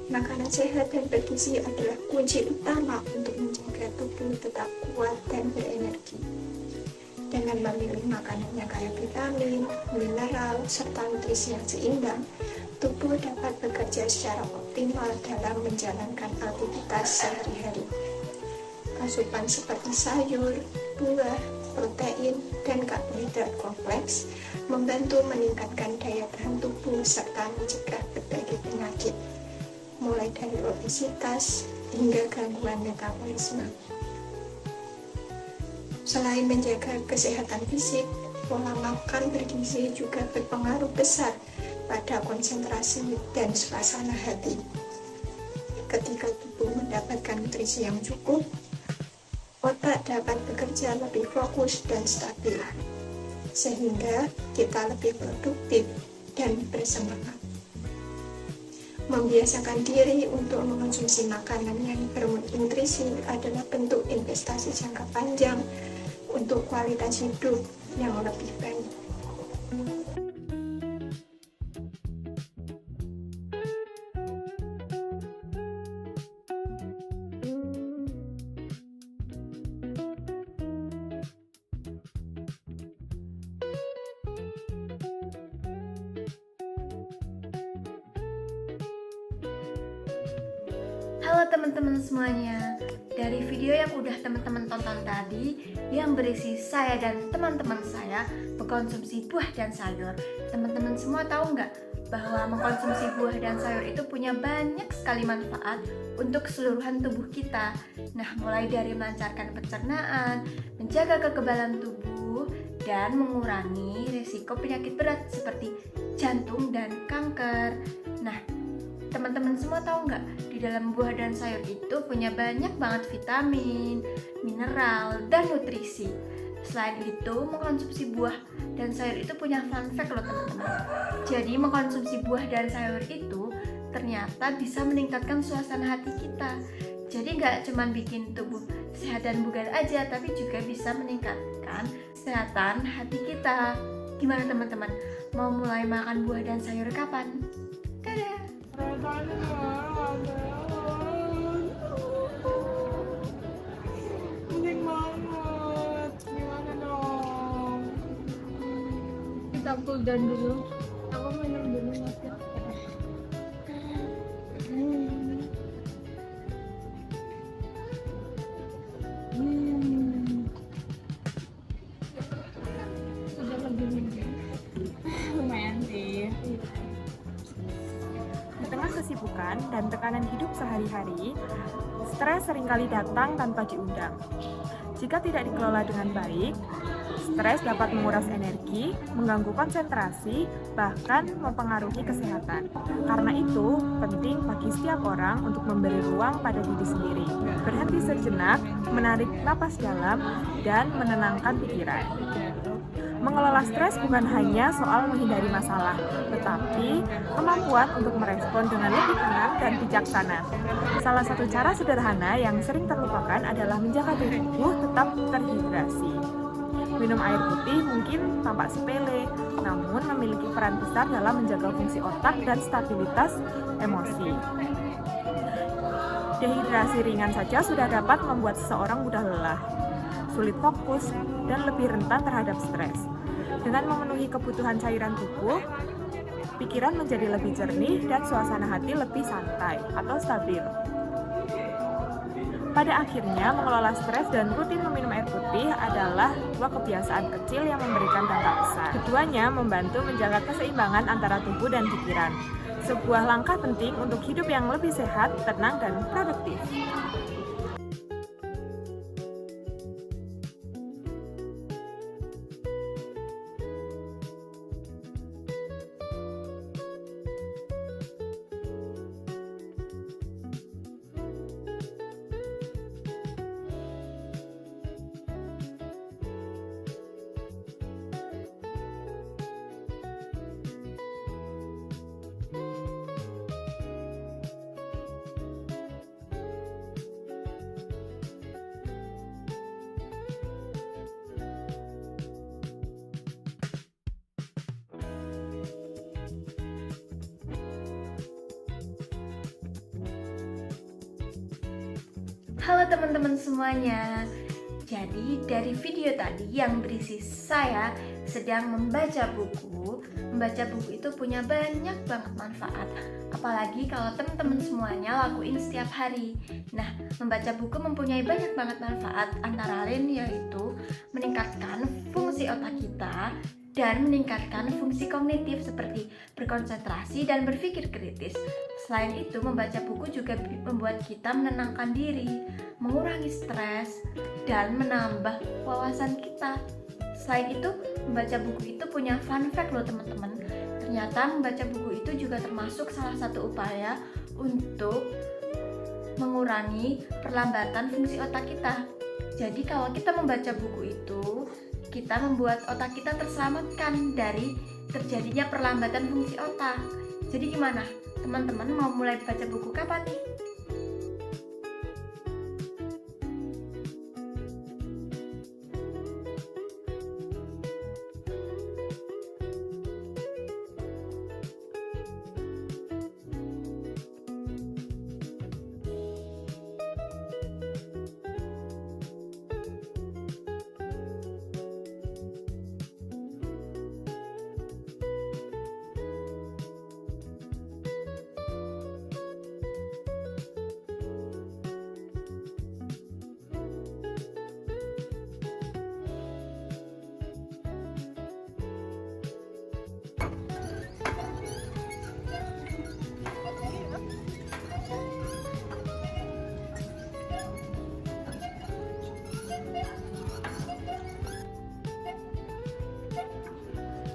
Makanan sehat dan bergizi adalah kunci utama untuk menjaga tubuh tetap kuat dan berenergi. Dengan memilih makanan yang kaya vitamin, mineral, serta nutrisi yang seimbang, tubuh dapat bekerja secara optimal dalam menjalankan aktivitas sehari-hari. Asupan seperti sayur, buah, protein, dan karbohidrat kompleks membantu meningkatkan daya tahan tubuh serta mencegah berbagai penyakit, mulai dari obesitas hingga gangguan metabolisme. Selain menjaga kesehatan fisik, pola makan bergizi juga berpengaruh besar pada konsentrasi dan suasana hati. Ketika tubuh mendapatkan nutrisi yang cukup, otak dapat bekerja lebih fokus dan stabil, sehingga kita lebih produktif dan bersemangat. Membiasakan diri untuk mengonsumsi makanan yang bernutrisi adalah bentuk investasi jangka panjang untuk kualitas hidup yang lebih baik. Halo teman-teman semuanya, dari video yang udah teman-teman tonton tadi yang berisi saya dan teman-teman saya mengkonsumsi buah dan sayur, teman-teman semua tahu nggak bahwa mengkonsumsi buah dan sayur itu punya banyak sekali manfaat untuk keseluruhan tubuh kita. Nah, mulai dari melancarkan pencernaan, menjaga kekebalan tubuh, dan mengurangi risiko penyakit berat seperti jantung dan kanker. Nah, teman-teman semua tahu nggak, di dalam buah dan sayur itu punya banyak banget vitamin, mineral, dan nutrisi. Selain itu, mengkonsumsi buah dan sayur itu punya fun fact loh teman-teman. Jadi mengkonsumsi buah dan sayur itu ternyata bisa meningkatkan suasana hati kita. Jadi nggak cuma bikin tubuh sehat dan bugar aja, tapi juga bisa meningkatkan kesehatan hati kita. Gimana teman-teman? Mau mulai makan buah dan sayur kapan? Dadah! Penting banget. Gimana dong? Kita cool down dulu. Aku minum dulu ya. Sudah lebih minum. Lumayan sih. Di tengah kesibukan dan tekanan hidup sehari-hari, stres seringkali datang tanpa diundang. Jika tidak dikelola dengan baik, stres dapat menguras energi, mengganggu konsentrasi, bahkan mempengaruhi kesehatan. Karena itu, penting bagi setiap orang untuk memberi ruang pada diri sendiri. Berhenti sejenak, menarik napas dalam, dan menenangkan pikiran. Mengelola stres bukan hanya soal menghindari masalah, tetapi kemampuan untuk merespon dengan lebih tenang dan bijaksana. Salah satu cara sederhana yang sering terlupakan adalah menjaga tubuh tetap terhidrasi. Minum air putih mungkin tampak sepele, namun memiliki peran besar dalam menjaga fungsi otak dan stabilitas emosi. Dehidrasi ringan saja sudah dapat membuat seseorang mudah lelah, sulit fokus, dan lebih rentan terhadap stres. Dengan memenuhi kebutuhan cairan tubuh, pikiran menjadi lebih jernih dan suasana hati lebih santai atau stabil. Pada akhirnya, mengelola stres dan rutin meminum air putih adalah dua kebiasaan kecil yang memberikan dampak besar. Keduanya membantu menjaga keseimbangan antara tubuh dan pikiran. Sebuah langkah penting untuk hidup yang lebih sehat, tenang, dan produktif. Halo teman-teman semuanya. Jadi dari video tadi yang berisi saya sedang membaca buku itu punya banyak banget manfaat. Apalagi kalau teman-teman semuanya lakuin setiap hari. Nah, membaca buku mempunyai banyak banget manfaat, antara lain yaitu meningkatkan fungsi otak kita dan meningkatkan fungsi kognitif seperti berkonsentrasi dan berpikir kritis. Selain itu, membaca buku juga membuat kita menenangkan diri, mengurangi stres, dan menambah wawasan kita. Selain itu, membaca buku itu punya fun fact loh teman-teman. Ternyata membaca buku itu juga termasuk salah satu upaya untuk mengurangi perlambatan fungsi otak kita. Jadi kalau kita membaca buku itu, kita membuat otak kita terselamatkan dari terjadinya perlambatan fungsi otak. Jadi gimana? Teman-teman mau mulai baca buku kapan nih?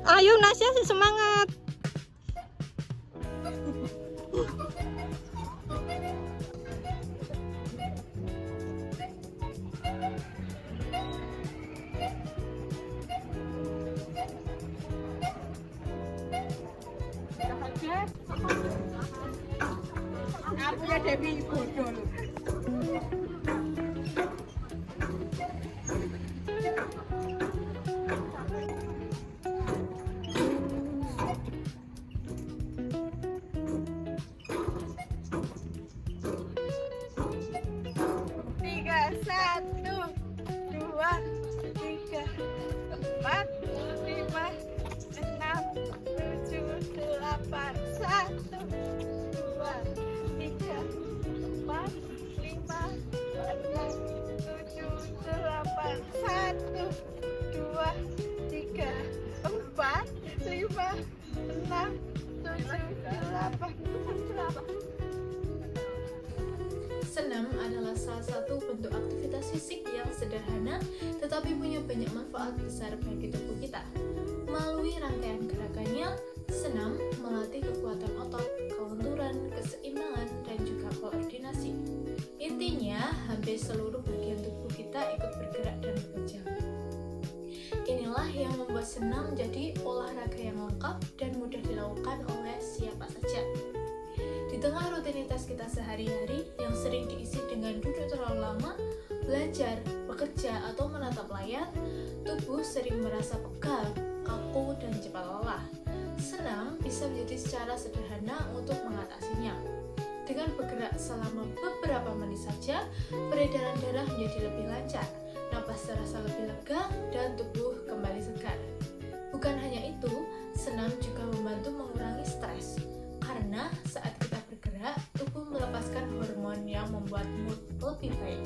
Ayo Nasya, semangat. Aku ya Dewi bodol. Satu, dua, tiga, empat, lima, enam, tujuh, delapan. Satu, dua, tiga, empat, lima, enam, tujuh, delapan. Satu, dua, tiga, empat, lima, enam, tujuh, delapan. Senam adalah salah satu bentuk aktivitas fisik yang sederhana tetapi punya banyak manfaat besar bagi tubuh kita. Melalui rangkaian gerakannya, senam melatih kekuatan otot, kelenturan, keseimbangan, dan juga koordinasi. Intinya, hampir seluruh bagian tubuh kita ikut bergerak dan bekerja. Inilah yang membuat senam menjadi olahraga yang lengkap dan mudah dilakukan oleh siapa saja. Di tengah rutinitas kita sehari-hari yang sering diisi dengan duduk terlalu lama, belajar, bekerja, atau menatap layar, tubuh sering merasa pegal, kaku, dan cepat lelah. Senam bisa menjadi cara sederhana untuk mengatasinya. Dengan bergerak selama beberapa menit saja, peredaran darah menjadi lebih lancar, napas terasa lebih lega, dan tubuh kembali segar. Bukan hanya itu, senam juga membantu mengurangi stres. Karena saat kita bergerak, tubuh melepaskan hormon yang membuat mood lebih baik.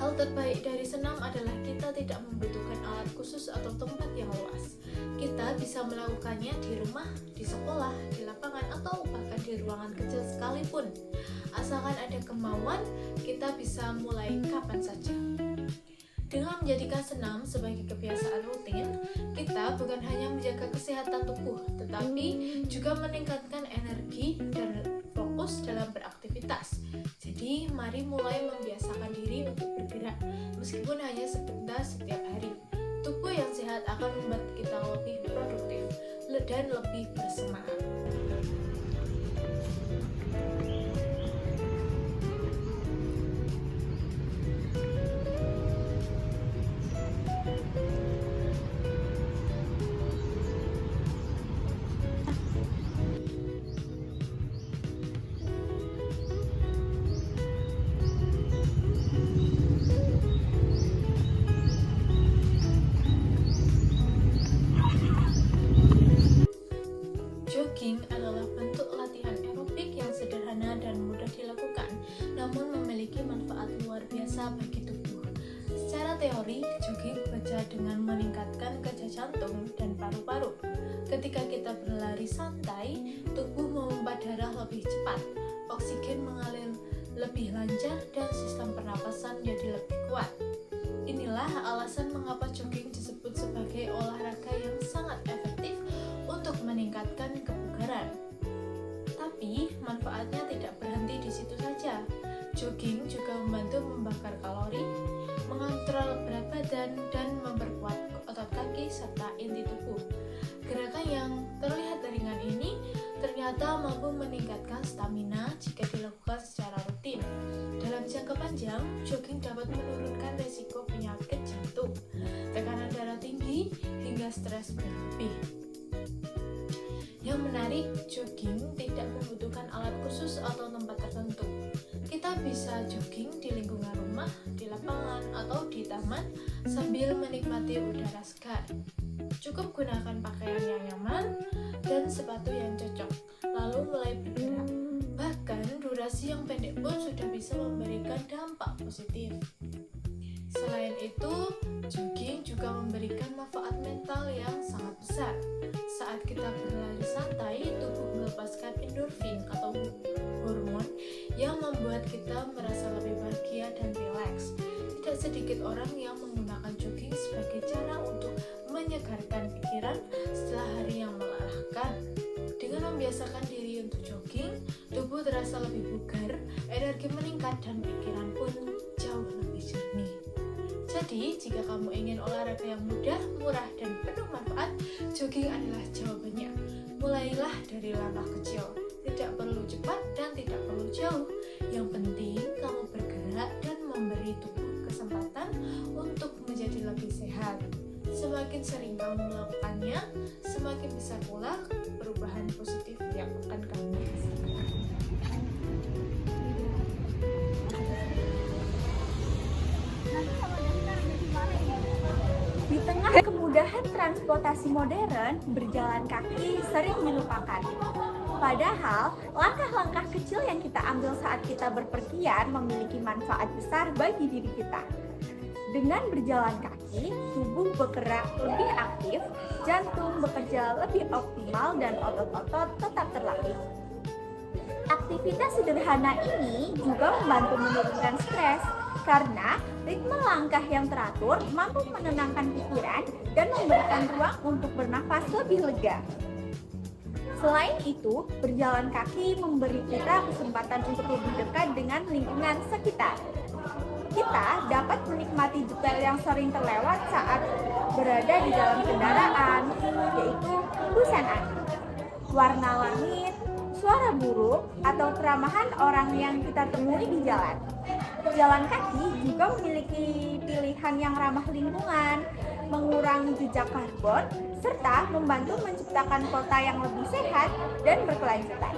Hal terbaik dari senam adalah kita tidak membutuhkan alat khusus atau tempat yang luas. Kita bisa melakukannya di rumah, di sekolah, di lapangan, atau bahkan di ruangan kecil sekalipun. Asalkan ada kemauan, kita bisa mulai kapan saja. Dengan menjadikan senam sebagai kebiasaan rutin, kita bukan hanya menjaga kesehatan tubuh, tetapi juga meningkatkan energi dan fokus dalam beraktivitas. Jadi, mari mulai membiasakan diri untuk bergerak, meskipun hanya sebentar setiap hari. Tubuh yang sehat akan membuat kita lebih produktif dan lebih bersemangat. paru-paru. Ketika kita berlari santai, tubuh memompa darah lebih cepat, oksigen mengalir lebih lancar, dan sistem pernapasan jadi lebih kuat. Inilah alasan mengapa jogging disebut sebagai olahraga yang sangat efektif untuk meningkatkan kebugaran. Tapi manfaatnya tidak berhenti di situ saja. Jogging juga membantu membakar kalori, mengontrol berat badan, dan memperkuat otot kaki serta inti tubuh. Gerakan yang terlihat ringan ini ternyata mampu meningkatkan stamina jika dilakukan secara rutin. Dalam jangka panjang, jogging dapat menurunkan risiko penyakit jantung, tekanan darah tinggi, hingga stres berlebih. Yang menarik, jogging tidak membutuhkan alat khusus atau tempat tertentu. Kita bisa jogging di lingkungan rumah, di lapangan, atau di taman sambil menikmati udara segar. Cukup gunakan pakaian yang nyaman dan sepatu yang cocok, lalu mulai bergerak. Bahkan durasi yang pendek pun sudah bisa memberikan dampak positif. Selain itu, jogging juga memberikan manfaat mental yang sangat besar. Saat kita berlari santai, tubuh melepaskan endorfin atau hormon yang membuat kita merasa lebih bahagia dan rileks. Tidak sedikit orang yang menggunakan jogging sebagai cara untuk menyegarkan pikiran setelah hari yang melelahkan. Dengan membiasakan diri untuk jogging, tubuh terasa lebih bugar, energi meningkat, dan pikiran pun jauh lebih jernih. Jadi, jika kamu ingin olahraga yang mudah, murah, dan penuh manfaat, jogging adalah jawabannya. Mulailah dari langkah kecil. Tidak perlu cepat dan tidak perlu jauh. Yang penting, kamu bergerak dan memberi tubuh kesempatan untuk menjadi lebih sehat. Semakin sering kamu melakukannya, semakin besar pula perubahan positif yang akan kamu rasakan. Di tengah kemudahan transportasi modern, berjalan kaki sering dilupakan. Padahal, langkah-langkah kecil yang kita ambil saat kita berpergian memiliki manfaat besar bagi diri kita. Dengan berjalan kaki, tubuh bergerak lebih aktif, jantung bekerja lebih optimal, dan otot-otot tetap terlatih. Aktivitas sederhana ini juga membantu menurunkan stres, karena ritme langkah yang teratur mampu menenangkan pikiran dan memberikan ruang untuk bernafas lebih lega. Selain itu, berjalan kaki memberi kita kesempatan untuk lebih dekat dengan lingkungan sekitar. Kita dapat menikmati detail yang sering terlewat saat berada di dalam kendaraan, yaitu hembusan angin, warna langit, suara burung, atau keramahan orang yang kita temui di jalan. Jalan kaki juga memiliki pilihan yang ramah lingkungan, mengurangi jejak karbon, serta membantu menciptakan kota yang lebih sehat dan berkelanjutan.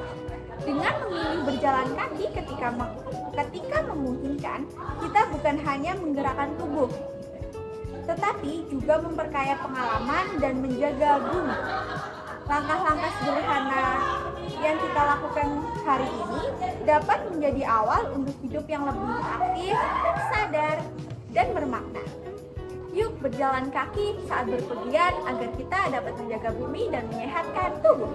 Dengan memilih berjalan kaki ketika memungkinkan, kita bukan hanya menggerakkan tubuh, tetapi juga memperkaya pengalaman dan menjaga bumi. Langkah-langkah sederhana yang kita lakukan hari ini dapat menjadi awal untuk hidup yang lebih aktif, sadar, dan bermakna. Yuk berjalan kaki saat berpergian agar kita dapat menjaga bumi dan menyehatkan tubuh.